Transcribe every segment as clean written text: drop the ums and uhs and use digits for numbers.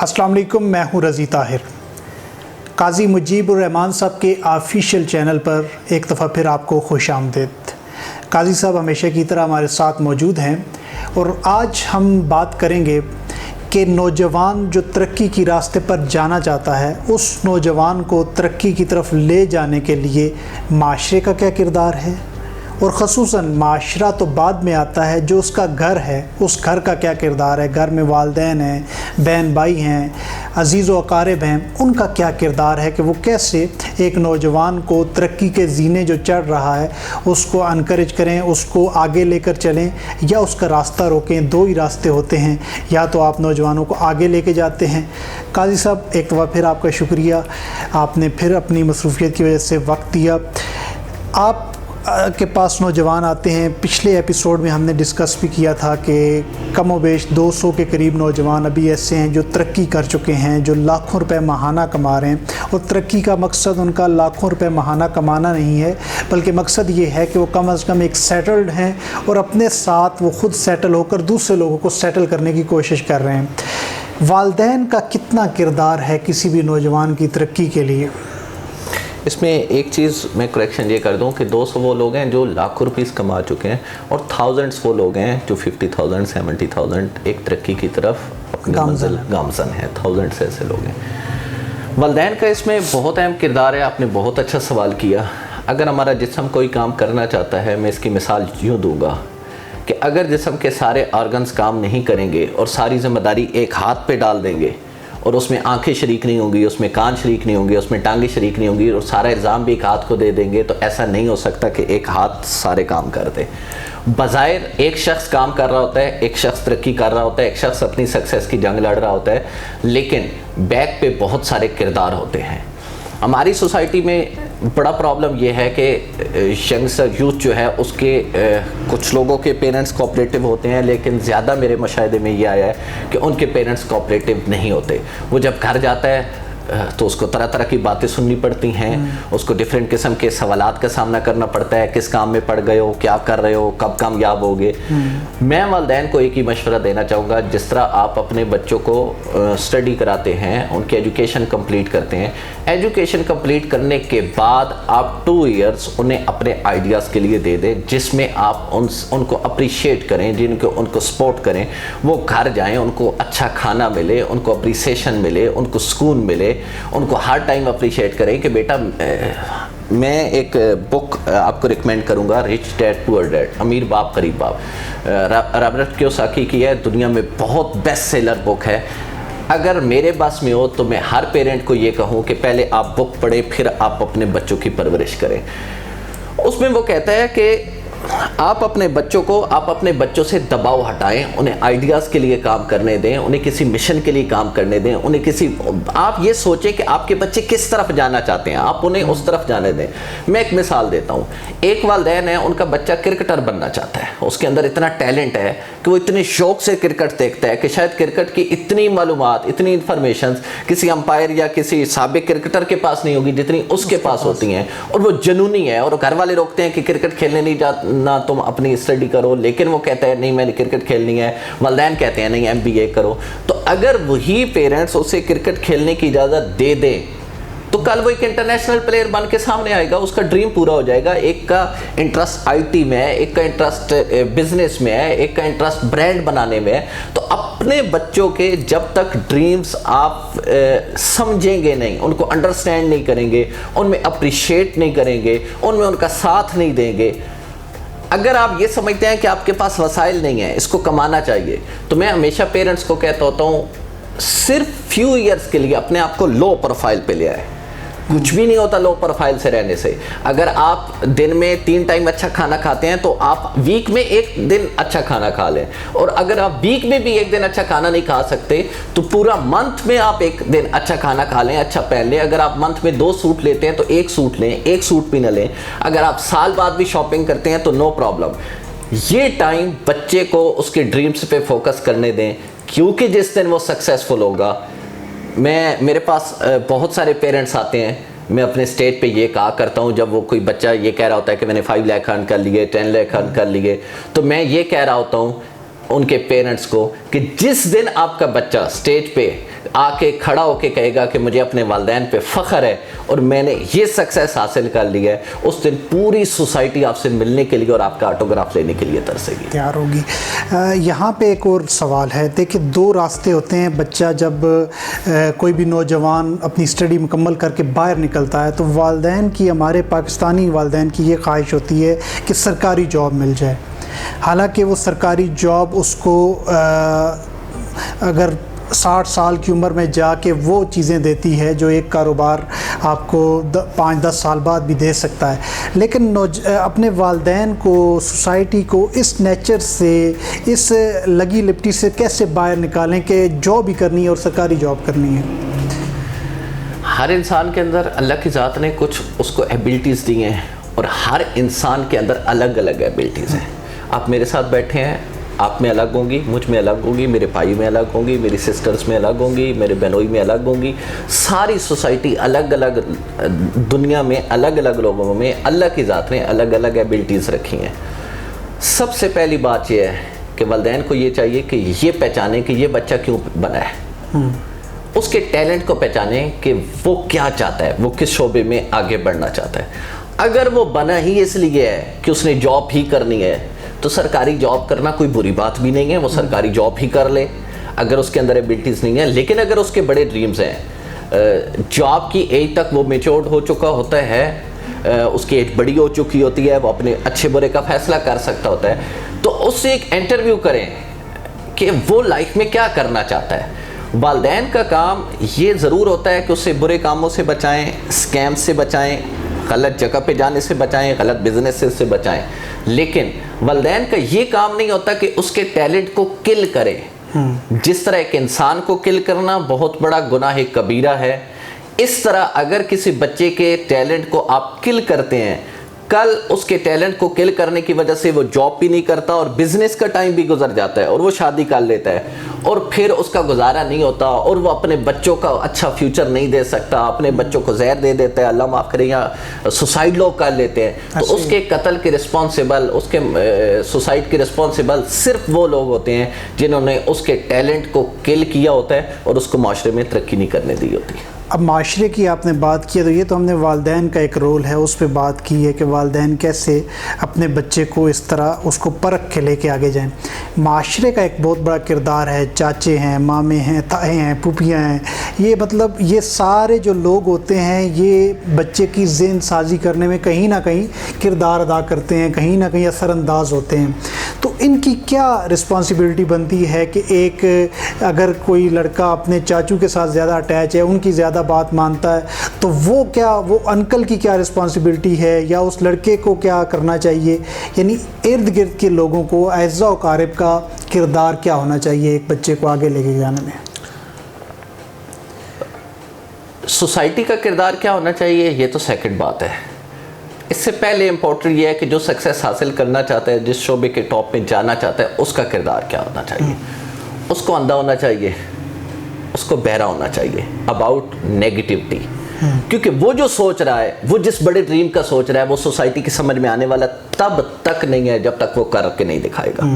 अस्सलाम वालेकुम, मैं हूँ रज़ी ताहिर। काज़ी मुजीबुर रहमान साहब के ऑफिशियल चैनल पर एक दफ़ा फिर आपको खुश आमदीद। काज़ी साहब हमेशा की तरह हमारे साथ मौजूद हैं और आज हम बात करेंगे कि नौजवान जो तरक्की की रास्ते पर जाना चाहता है, उस नौजवान को तरक्की की तरफ ले जाने के लिए माशरे का क्या किरदार है, और ख़ुसूसन माशरा तो बाद में आता है, जो उसका घर है उस घर का क्या किरदार है। घर में वालिदैन हैं, बहन भाई हैं, अज़ीज़ व अकारिब हैं, उनका क्या किरदार है कि वो कैसे एक नौजवान को तरक्की के ज़ीने जो चढ़ रहा है उसको अनकरेज करें, उसको आगे लेकर चलें या उसका रास्ता रोकें। दो ही रास्ते होते हैं, या तो आप नौजवानों को आगे लेके जाते हैं। काज़ी साहब, एक दफ़ा फिर आपका शुक्रिया, आपने फिर अपनी मसरूफ़ियत की वजह से वक्त दिया। आप के पास नौजवान आते हैं। पिछले एपिसोड में हमने डिस्कस भी किया था कि कम व बेश 200 के करीब नौजवान अभी ऐसे हैं जो तरक्की कर चुके हैं, जो लाखों रुपए माहाना कमा रहे हैं। और तरक्की का मकसद उनका लाखों रुपए माहाना कमाना नहीं है, बल्कि मकसद ये है कि वो कम अज़ कम एक सेटल्ड हैं और अपने साथ वो ख़ुद सेटल होकर दूसरे लोगों को सेटल करने की कोशिश कर रहे हैं। वालिदैन का कितना किरदार है किसी भी नौजवान की तरक्की के लिए? इसमें एक चीज़ मैं करेक्शन ये कर दूं कि 200 वो लोग हैं जो लाखों रुपीस कमा चुके हैं और थाउजेंड्स वो लोग हैं जो 50,000 70,000 एक तरक्की की तरफ अपनी मंजिल गामज़न है। थाउजेंड्स ऐसे लोग हैं। वालिदैन का इसमें बहुत अहम किरदार है। आपने बहुत अच्छा सवाल किया। अगर हमारा जिस्म कोई काम करना चाहता है, मैं इसकी मिसाल यूँ दूँगा कि अगर जिस्म के सारे ऑर्गन्स काम नहीं करेंगे और सारी ज़िम्मेदारी एक हाथ पे डाल देंगे और उसमें आंखें शरीक नहीं होंगी, उसमें कान शरीक नहीं होंगे, उसमें टांगें शरीक नहीं होंगी और सारा इल्ज़ाम भी एक हाथ को दे देंगे, तो ऐसा नहीं हो सकता कि एक हाथ सारे काम कर दे। बज़ाहिर एक शख्स काम कर रहा होता है, एक शख्स तरक्की कर रहा होता है, एक शख्स अपनी सक्सेस की जंग लड़ रहा होता है, लेकिन बैक पे बहुत सारे किरदार होते हैं। हमारी सोसाइटी में बड़ा प्रॉब्लम ये है कि यंगस्टर यूथ जो है उसके कुछ लोगों के पेरेंट्स कोऑपरेटिव होते हैं, लेकिन ज़्यादा मेरे मुशाहिदे में ये आया है कि उनके पेरेंट्स कोऑपरेटिव नहीं होते। वो जब घर जाता है तो उसको तरह तरह की बातें सुननी पड़ती हैं, उसको डिफरेंट किस्म के सवालात का सामना करना पड़ता है। किस काम में पड़ गए हो, क्या कर रहे हो, कब कामयाब होगे। मैं वालिदैन को एक ही मशवरा देना चाहूँगा, जिस तरह आप अपने बच्चों को स्टडी कराते हैं, उनकी एजुकेशन कंप्लीट करते हैं, एजुकेशन कंप्लीट करने के बाद आप 2 ईयर्स उन्हें अपने आइडियाज़ के लिए दे दें, जिसमें आप उनको अप्रिशिएट करें, जिनको उनको सपोर्ट करें। वो घर जाएँ, उनको अच्छा खाना मिले, उनको अप्रिसिएशन मिले, उनको सुकून मिले, उनको हर टाइम अप्रिशिएट करें कि बेटा मैं एक बुक आपको रिकमेंड करूंगा, रिच डैड पुअर डैड, अमीर बाप गरीब बाप, रॉबर्ट कियोसाकी की है। दुनिया में बहुत बेस्ट सेलर बुक है। अगर मेरे बस में हो तो मैं हर पेरेंट को ये कहूँ कि पहले आप बुक पढ़ें, फिर आप अपने बच्चों की परवरिश करें। उसमें वो कहता है कि आप अपने बच्चों से दबाव हटाएं, उन्हें आइडियाज़ के लिए काम करने दें, उन्हें किसी मिशन के लिए काम करने दें, आप ये सोचें कि आपके बच्चे किस तरफ जाना चाहते हैं, आप उन्हें उस तरफ जाने दें। मैं एक मिसाल देता हूँ। एक वालिदैन है, उनका बच्चा क्रिकेटर बनना चाहता है, उसके अंदर इतना टैलेंट है कि वो इतने शौक से क्रिकेट देखता है कि शायद क्रिकेट की इतनी मालूमात, इतनी इन्फॉर्मेशन किसी अंपायर या किसी साबिक क्रिकेटर के पास नहीं होगी जितनी उसके पास होती हैं, और वो जुनूनी है। और घर वाले रोकते हैं कि क्रिकेट खेलने नहीं जा ना, तुम अपनी स्टडी करो, लेकिन वो कहता है नहीं मैंने क्रिकेट खेलनी है। वालिदैन कहते हैं नहीं MBA करो। तो अगर वही पेरेंट्स उसे क्रिकेट खेलने की इजाज़त दे दें तो कल वो एक इंटरनेशनल प्लेयर बन के सामने आएगा, उसका ड्रीम पूरा हो जाएगा। एक का इंटरेस्ट IT में है, एक का इंटरेस्ट बिजनेस में है, एक का इंटरेस्ट ब्रांड बनाने में है। तो अपने बच्चों के जब तक ड्रीम्स आप समझेंगे नहीं, उनको अंडरस्टैंड नहीं करेंगे, उनमें अप्रिशिएट नहीं करेंगे, उनमें उनका साथ नहीं देंगे, अगर आप ये समझते हैं कि आपके पास वसाइल नहीं है, इसको कमाना चाहिए, तो मैं हमेशा पेरेंट्स को कहता होता हूँ सिर्फ फ्यू ईयर्स के लिए अपने आप को लो प्रोफाइल पे ले आए। कुछ भी नहीं होता लो प्रोफाइल से रहने से। अगर आप दिन में 3 टाइम अच्छा खाना खाते हैं तो आप वीक में 1 दिन अच्छा खाना खा लें, और अगर आप वीक में भी 1 दिन अच्छा खाना नहीं खा सकते तो पूरा मंथ में आप 1 दिन अच्छा खाना खा लें, अच्छा पहन लें। अगर आप मंथ में 2 सूट लेते हैं तो 1 सूट लें, 1 सूट भी न लें। अगर आप साल बाद भी शॉपिंग करते हैं तो नो प्रॉब्लम। ये टाइम बच्चे को उसके ड्रीम्स पे फोकस करने दें, क्योंकि जिस दिन वो सक्सेसफुल होगा, मेरे पास बहुत सारे पेरेंट्स आते हैं, मैं अपने स्टेज पे ये कहा करता हूँ, जब वो कोई बच्चा ये कह रहा होता है कि मैंने 5 लाख अर्न कर लिए, 10 लाख अर्न कर लिए, तो मैं ये कह रहा होता हूँ उनके पेरेंट्स को कि जिस दिन आपका बच्चा स्टेज पे आके खड़ा होके कहेगा कि मुझे अपने वालिदैन पे फ़ख्र है और मैंने ये सक्सेस हासिल कर लिया है, उस दिन पूरी सोसाइटी आपसे मिलने के लिए और आपका ऑटोग्राफ लेने के लिए तरसेगी, तैयार होगी। यहाँ पे एक और सवाल है, देखिए 2 रास्ते होते हैं। बच्चा जब कोई भी नौजवान अपनी स्टडी मुकम्मल करके बाहर निकलता है तो वालिदैन की, हमारे पाकिस्तानी वालिदैन की ये ख्वाहिश होती है कि सरकारी जॉब मिल जाए। हालांकि वो सरकारी जॉब उसको अगर 60 साल की उम्र में जाके वो चीज़ें देती है जो एक कारोबार आपको 5-10 साल बाद भी दे सकता है, लेकिन अपने वालिदैन को, सोसाइटी को इस नेचर से, इस लगी लिपटी से कैसे बाहर निकालें कि जॉब ही करनी है और सरकारी जॉब करनी है? हर इंसान के अंदर अल्लाह की ज़ात ने कुछ उसको एबिलिटीज़ दी हैं और हर इंसान के अंदर अलग अलग एबिलिटीज़ हैं। आप मेरे साथ बैठे हैं, आप में अलग होंगी, मुझ में अलग होंगी, मेरे भाई में अलग होंगी, मेरी सिस्टर्स में अलग होंगी, मेरे बहनोई में अलग होंगी। सारी सोसाइटी अलग अलग, दुनिया में अलग अलग लोगों में अल्लाह की ज़ात ने अलग अलग एबिलिटीज़ रखी हैं। सबसे पहली बात यह है कि वालिदैन को ये चाहिए कि ये पहचाने कि ये बच्चा क्यों बना है, उसके टैलेंट को पहचाने कि वो क्या चाहता है, वो किस शोबे में आगे बढ़ना चाहता है। अगर वो बना ही इसलिए है कि उसने जॉब ही करनी है तो सरकारी जॉब करना कोई बुरी बात भी नहीं है, वो सरकारी जॉब ही कर ले अगर उसके अंदर एबिलिटीज़ नहीं है। लेकिन अगर उसके बड़े ड्रीम्स हैं, जॉब की एज तक वो मेच्योर्ड हो चुका होता है, उसकी एज बड़ी हो चुकी होती है, वो अपने अच्छे बुरे का फैसला कर सकता होता है, तो उससे एक इंटरव्यू करें कि वो लाइफ में क्या करना चाहता है। वालिदैन का काम ये ज़रूर होता है कि उससे बुरे कामों से बचाएं, स्कैम से बचाएं, गलत जगह पे जाने से बचाएं, गलत बिजनेस से बचाएं। लेकिन वालिदैन का ये काम नहीं होता कि उसके टैलेंट को किल करें। जिस तरह एक इंसान को किल करना बहुत बड़ा गुनाह कबीरा है, इस तरह अगर किसी बच्चे के टैलेंट को आप किल करते हैं, कल उसके टैलेंट को किल करने की वजह से वो जॉब भी नहीं करता और बिजनेस का टाइम भी गुजर जाता है और वो शादी कर लेता है और फिर उसका गुजारा नहीं होता और वो अपने बच्चों का अच्छा फ्यूचर नहीं दे सकता, अपने बच्चों को जहर दे देता है, अल्लाह माफ़ करे, या सुसाइड लोग कर लेते हैं। तो उसके कत्ल के रिस्पॉन्सिबल, उसके सुसाइड के रिस्पॉन्सिबल सिर्फ वो लोग होते हैं जिन्होंने उसके टैलेंट को किल किया होता है और उसको माशरे में तरक्की नहीं करने दी होती है। अब माशरे की आपने बात की है, तो ये तो हमने वालिदैन का एक रोल है उस पर बात की है कि वालिदैन कैसे अपने बच्चे को इस तरह उसको परख के लेके आगे जाएं। माशरे का एक बहुत बड़ा किरदार है, चाचे हैं, मामे हैं, ताए हैं, पुपियाँ हैं, ये मतलब ये सारे जो लोग होते हैं ये बच्चे की ज़हन साजी करने में कहीं ना कहीं किरदार अदा करते हैं, कहीं ना कहीं असरअंदाज होते हैं। तो इनकी क्या रिस्पॉन्सिबिलिटी बनती है कि एक अगर कोई लड़का अपने चाचू के साथ ज़्यादा अटैच है, उनकी ज़्यादा बात मानता है, तो वो अंकल की क्या रिस्पॉन्सिबिलिटी है या उस लड़के को क्या करना चाहिए? यानी इर्द गिर्द के लोगों को एज़ा क़ारिब का किरदार क्या होना चाहिए एक बच्चे को आगे लेके जाने में? सोसाइटी का किरदार क्या होना चाहिए ये तो सेकंड बात है। इससे पहले इम्पोर्टेंट ये है कि जो सक्सेस हासिल करना चाहता है, जिस शोबे के टॉप में जाना चाहता है, उसका किरदार क्या होना चाहिए। उसको अंधा होना चाहिए, उसको बहरा होना चाहिए अबाउट नेगेटिविटी, क्योंकि वो जो सोच रहा है, वो जिस बड़े ड्रीम का सोच रहा है, वो सोसाइटी की समझ में आने वाला तब तक नहीं है जब तक वो करके नहीं दिखाएगा।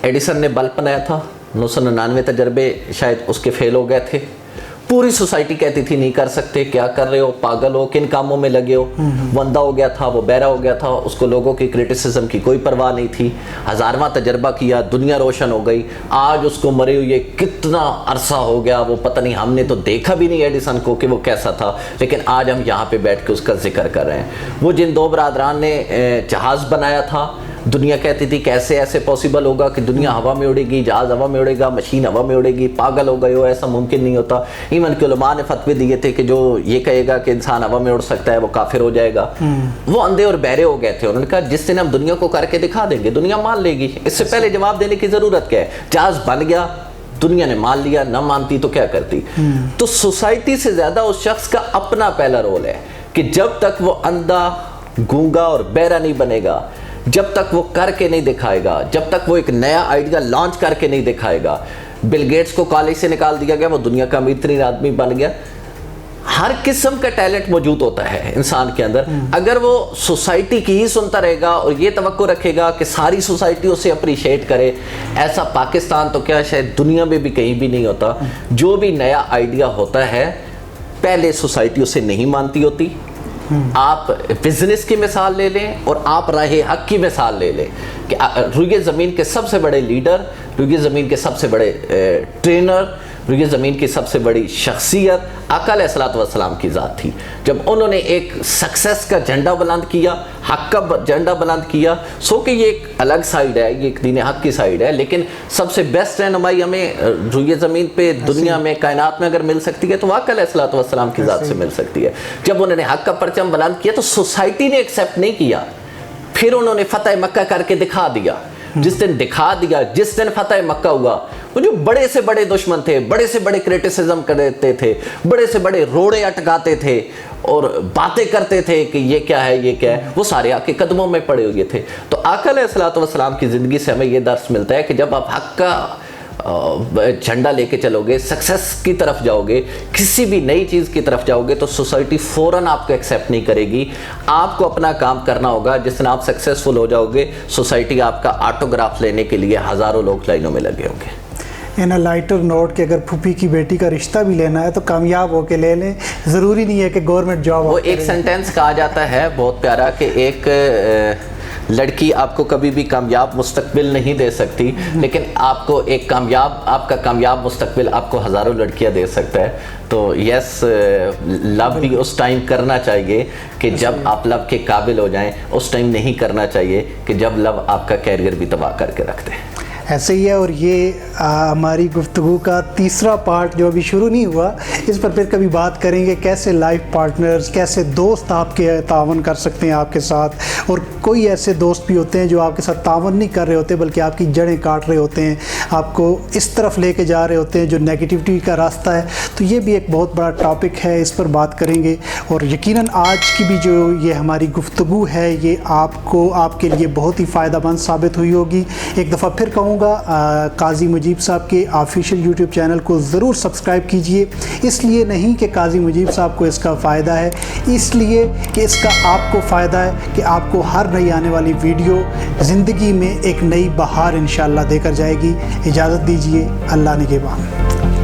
एडिसन ने बल्ब बनाया था, 999 तजर्बे शायद उसके फेल हो गए थे। पूरी सोसाइटी कहती थी नहीं कर सकते, क्या कर रहे हो, पागल हो, किन कामों में लगे हो। वो अंधा हो गया था, वो बहरा हो गया था, उसको लोगों की क्रिटिसिज्म की कोई परवाह नहीं थी। 1000वां तजर्बा किया, दुनिया रोशन हो गई। आज उसको मरे हुए कितना अरसा हो गया, वो पता नहीं, हमने तो देखा भी नहीं एडिसन को कि वो कैसा था, लेकिन आज हम यहाँ पे बैठ के उसका जिक्र कर रहे हैं। वो जिन 2 बरादरान ने जहाज़ बनाया था, दुनिया कहती थी कैसे ऐसे पॉसिबल होगा कि दुनिया हवा में उड़ेगी, जहाज़ हवा में उड़ेगा, मशीन हवा में उड़ेगी, पागल हो गए हो, ऐसा मुमकिन नहीं होता। इवन के उलमा ने फतवे दिए थे कि जो ये कहेगा कि इंसान हवा में उड़ सकता है वो काफिर हो जाएगा। वो अंधे और बहरे हो गए थे। उन्होंने कहा जिस दिन हम दुनिया को करके दिखा देंगे दुनिया मान लेगी, इससे पहले जवाब देने की ज़रूरत क्या है। जहाज़ बन गया, दुनिया ने मान लिया, ना मानती तो क्या करती। तो सोसाइटी से ज़्यादा उस शख्स का अपना पहला रोल है कि जब तक वो अंधा, गूंगा और बहरा नहीं बनेगा, जब तक वो करके नहीं दिखाएगा, जब तक वो एक नया आइडिया लॉन्च करके नहीं दिखाएगा। बिल गेट्स को कॉलेज से निकाल दिया गया, वो दुनिया का अमीर तरीन आदमी बन गया। हर किस्म का टैलेंट मौजूद होता है इंसान के अंदर। अगर वो सोसाइटी की ही सुनता रहेगा और ये तवक्को रखेगा कि सारी सोसाइटी उसे अप्रिशिएट करे, ऐसा पाकिस्तान तो क्या शायद दुनिया में भी कहीं भी नहीं होता। जो भी नया आइडिया होता है पहले सोसाइटी उसे नहीं मानती होती। आप बिजनेस की मिसाल ले लें और आप राहे हक की मिसाल ले लें कि रुए ज़मीन के सबसे बड़े लीडर, रुए ज़मीन के सबसे बड़े ट्रेनर, रुए ज़मीन की सबसे बड़ी शख्सियत आका अलैहिस्सलातु वस्सलाम की ज़ात थी। जब उन्होंने एक सक्सेस का झंडा बुलंद किया, हक का झंडा बुलंद किया, सो कि ये एक अलग साइड है, ये एक दीन हक की साइड है, लेकिन सबसे बेस्ट रहनुमाई हमें रुए ज़मीन पे दुनिया में कायनात में अगर मिल सकती है तो आका अलैहिस्सलातु वस्सलाम की ज़ात से मिल सकती है। जब उन्होंने हक का परचम बुलंद किया तो सोसाइटी ने एक्सेप्ट नहीं किया, फिर उन्होंने फतेह मक्का करके दिखा दिया। जिस दिन दिखा दिया, जिस दिन फतेह मक्का हुआ, वो जो बड़े से बड़े दुश्मन थे, बड़े से बड़े क्रिटिसिज्म करते थे, बड़े से बड़े रोड़े अटकाते थे और बातें करते थे कि ये क्या है, ये क्या है, वो सारे आके कदमों में पड़े हुए थे। तो आका अलैहिस्सलातु वस्सलाम की ज़िंदगी से हमें ये दर्स मिलता है कि जब आप हक का झंडा लेके चलोगे, सक्सेस की तरफ जाओगे, किसी भी नई चीज़ की तरफ जाओगे तो सोसाइटी फ़ौरन आपको एक्सेप्ट नहीं करेगी। आपको अपना काम करना होगा। जिस दिन आप सक्सेसफुल हो जाओगे, सोसाइटी आपका ऑटोग्राफ लेने के लिए हज़ारों लोग लाइनों में लगे होंगे। इन अ लाइटर नोट कि अगर फूफी की बेटी का रिश्ता भी लेना है तो कामयाब होके ले लें, ज़रूरी नहीं है कि गवर्नमेंट जॉब। वो एक सेंटेंस कहा जाता है बहुत प्यारा कि एक लड़की आपको कभी भी कामयाब मुस्तकबिल नहीं दे सकती, लेकिन आपको एक आपका कामयाब मुस्तकबिल आपको हज़ारों लड़कियां दे सकता है। तो यस, लव भी उस टाइम करना चाहिए कि जब आप लव के काबिल हो जाएं, उस टाइम नहीं करना चाहिए कि जब लव आपका कैरियर भी तबाह करके रख दे। ऐसे ही है। और ये हमारी गुफ्तगू का तीसरा पार्ट जो अभी शुरू नहीं हुआ, इस पर फिर कभी बात करेंगे कैसे लाइफ पार्टनर्स, कैसे दोस्त आपके तावन कर सकते हैं आपके साथ, और कोई ऐसे दोस्त भी होते हैं जो आपके साथ तावन नहीं कर रहे होते बल्कि आपकी जड़ें काट रहे होते हैं, आपको इस तरफ लेके जा रहे होते हैं जो नेगेटिविटी का रास्ता है। तो ये भी एक बहुत बड़ा टॉपिक है, इस पर बात करेंगे। और यकीनन आज की भी जो ये हमारी गुफ्तगू है ये आपके लिए बहुत ही फ़ायदेमंद साबित हुई होगी। एक दफ़ा फिर कहूँ काजी मुजीब साहब के ऑफिशियल यूट्यूब चैनल को ज़रूर सब्सक्राइब कीजिए। इसलिए नहीं कि काजी मुजीब साहब को इसका फ़ायदा है, इसलिए कि इसका आपको फ़ायदा है कि आपको हर नई आने वाली वीडियो ज़िंदगी में एक नई बहार इंशाअल्लाह देकर जाएगी। इजाज़त दीजिए, अल्लाह निगहबान।